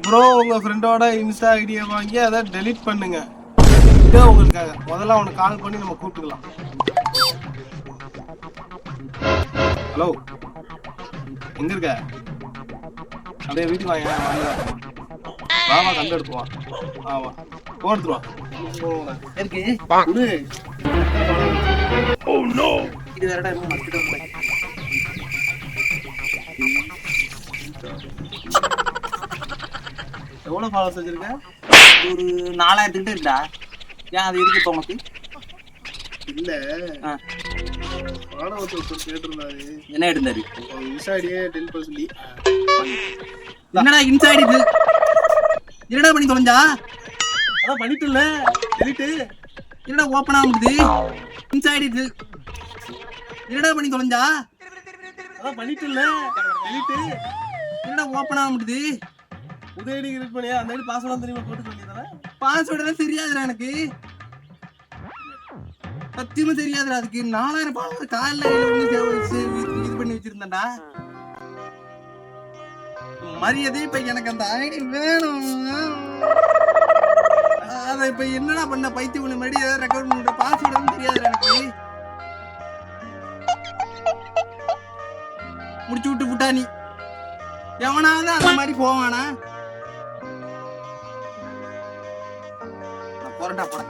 Bro உங்க ஃப்ரெண்டோட Insta ஐடியை வாங்கி அதை டெலீட் பண்ணுங்க. இதே உங்களுக்காக முதல்ல அவனுக்கு கால் பண்ணி நம்ம கூப்பிட்டுக்கலாம். ஹலோ, எங்க இருக்க? அப்படியே வீட்டுக்கு வாங்க. வாமா கண்டு எடுத்துவான். ஆமா போடுத்துருவான். இது வேறடா மஸ்கிட்டோ எவ்வளவு ஃபாலோவர்ஸ் வச்சிருக்க? ஒரு 4000 கிட்ட இருக்கா. ஏன் அது இருக்கு இப்போ உனக்கு? இல்ல ஃபாலோவர்ஸ் கேட்டிருந்தாரு. என்ன எடுத்தாரு? இன்ஸ்டாடியே 10% சொல்லி. என்னடா இன்சைட் இது? என்னடா பண்ணி தொலைஞ்சா? அதான் பண்ணிட்டு இல்ல டெலிட். என்னடா ஓபன் ஆகுது? இன்சைட் இது. என்னடா பண்ணி தொலைஞ்சா? அதான் பண்ணிட்டு இல்ல டெலிட். என்னடா ஓபன் ஆகுது? புது ஐடி கிரியேட் பண்ணியா? அந்த ஐடி பாஸ்வேர்ட் தெரியுமா போட்டு சொல்லியதானே? பாஸ்வேர்ட் தெரியாதுடா எனக்கு. சத்தியமா தெரியாதுடா. அதுக்கு 4000 பாஸ்வேர்ட் காலைல இது பண்ணி வச்சிருந்தேன்டா. மரியாதை இப்ப எனக்கு அந்த ஐடி வேணும். அத இப்ப என்னடா பண்ண? பைத்தியம் மறுபடி ஏதாவது ரெக்கவர் பண்ற பாஸ்வேர்ட் தெரியாதுடா எனக்கு. முடிச்சு விட்டு புட்டா நீ. எவனாவது அந்த மாதிரி போவானா? போறேன்டா போறேன்.